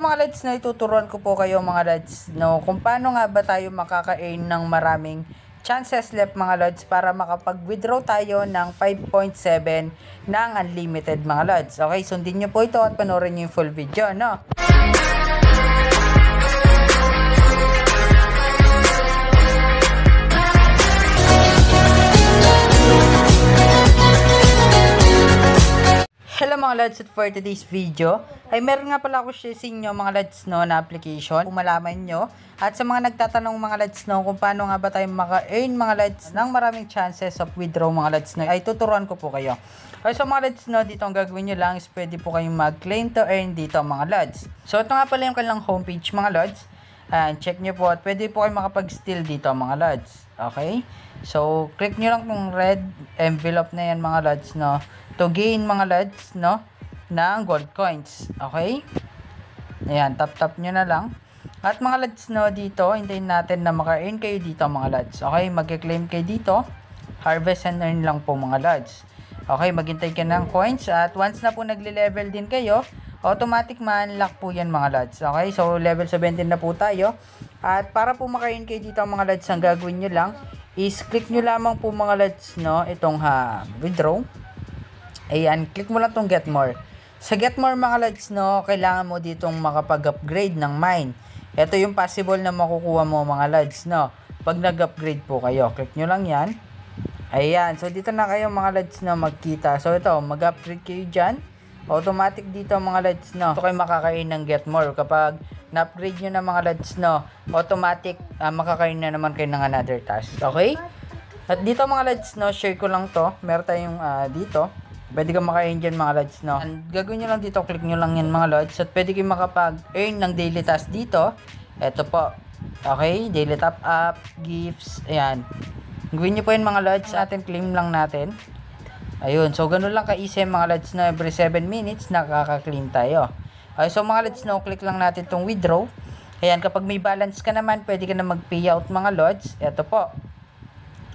mga lads, na ituturuan ko po kayo mga lads, no, kung paano nga ba tayo makaka-earn ng maraming chances left mga lads para makapag-withdraw tayo ng 5.7 ng unlimited mga lads. Okay, sundin nyo po ito at panoorin nyo yung full video, no? Hello mga lads, at for today's video ay meron nga pala ako share sa inyo mga lads, no, na application kung malaman nyo. At sa mga nagtatanong mga lads, no, kung paano nga ba tayo maka-earn mga lads ng maraming chances of withdraw mga lads, no, ay tuturuan ko po kayo. Okay, so mga lads, no, dito ang gagawin nyo lang is pwede po kayong mag-claim to earn dito mga lads. So ito nga pala yung kanilang homepage mga lads. And check nyo po at pwede po kayong makapag-steal dito mga lads. Okay, so click nyo lang yung red envelope na yan mga lads, no, to gain mga lads, no, ng gold coins. Okay, ayan, tap nyo na lang. At mga lads, no, dito hintayin natin na maka-earn kayo dito mga lads. Okay, mag-claim kayo dito, harvest and earn lang po mga lads. Okay, maghintay ka ng coins at once na po nagle-level din kayo, automatic man-lock po yan mga lads. Okay, so level 17 na po tayo. At para po maka-earn kayo dito mga lads, ang gagawin nyo lang is click nyo lamang po mga lads, no, itong withdraw. Ayan, click mo lang itong get more. Sa get more mga lads, no, kailangan mo ditong makapag-upgrade ng mine. Ito yung possible na makukuha mo mga lads, no, pag nag-upgrade po kayo. Click nyo lang yan. Ayan, so dito na kayo mga lads na magkita. So ito, mag-upgrade kayo dyan. Automatic dito mga lads, no, ito kayo makakain ng get more. Kapag na-upgrade nyo na mga lads, no, automatic makakain na naman kayo ng another task. Okay? At dito mga lads, no, share ko lang to. Meron tayong dito. Pwede kang maka-earn dyan mga lads, no. And gagawin nyo lang dito, click nyo lang yan mga lads. At pwede kayong makapag-earn ng daily task dito. Ito po. Okay, daily top up, gifts, ayan. Gawin nyo po yun mga lads, natin claim lang natin. Ayun, so ganun lang ka-easy mga lads, na every 7 minutes nakaka-claim tayo. Okay, so mga lads, no, click lang natin tong withdraw. Ayan, kapag may balance ka naman, pwede ka na mag-payout mga lads. Ito po.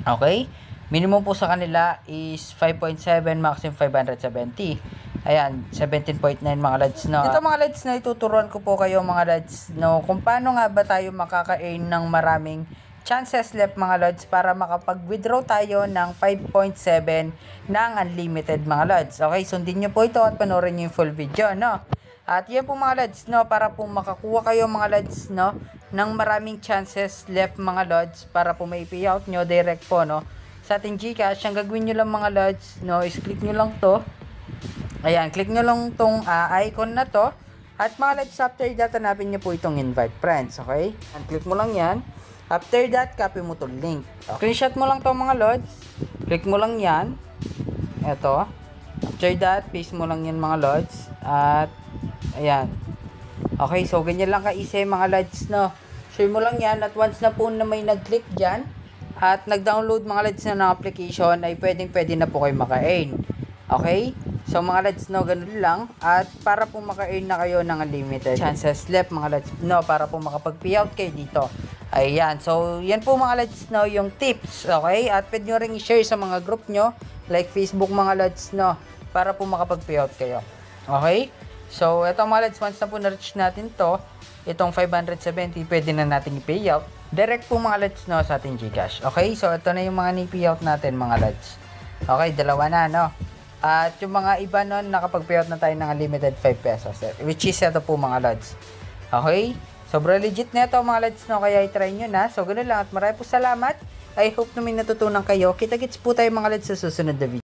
Okay, minimum po sa kanila is 5.7, maximum 570. Ayan, 17.9 mga lads, no. Ito mga lads, na ituturuan ko po kayo mga lads, no, kung paano nga ba tayo makaka-earn ng maraming chances left mga lads para makapag-withdraw tayo ng 5.7 ng unlimited mga lads. Okay, sundin nyo po ito at panoorin nyo yung full video, no. At yan po mga lads, no, para po makakuha kayo mga lads, no, ng maraming chances left mga lads para po may payout nyo direct po, no, sa ating GCash. Ang gagawin nyo lang mga lads, no, is click nyo lang to. Ayan, click nyo lang tong icon na to. At mga lads, after that, hanapin nyo po itong invite friends. Okay, and click mo lang yan. After that, copy mo itong link. Screenshot mo lang to mga lods. Click mo lang yan. Ito. After that, paste mo lang yan mga lods. At, ayan. Okay, so ganyan lang ka-easy mga lods, no. Share mo lang yan. At once na po na may nag-click dyan, at nag-download mga lods na ng application, ay pwede na po kayo maka-earn. Okay? So mga lads, no, ganun lang. At para po maka-earn na kayo ng unlimited chances left mga lads, no, para po makapag-payout kayo dito. Ayan, so yan po mga lads, no, yung tips. Okay, at pwede nyo rin i-share sa mga group nyo like Facebook mga lads, no, para po makapag-payout kayo. Okay, so eto mga lads, once na po na-reach natin to, itong 570, pwede na natin i-payout direct po mga lads, no, sa ating GCash. Okay, so ito na yung mga ni-payout natin mga lads. Okay, dalawa na, no. At yung mga iba nun, nakapag-payout na tayo ng unlimited 5 pesos, which is ito po mga lads. Okay, sobrang legit na ito mga lads, no, kaya i-try nyo na. So, ganoon lang at maraming po salamat. I hope na may natutunan kayo. Kita-kits po tayo mga lads sa susunod na video.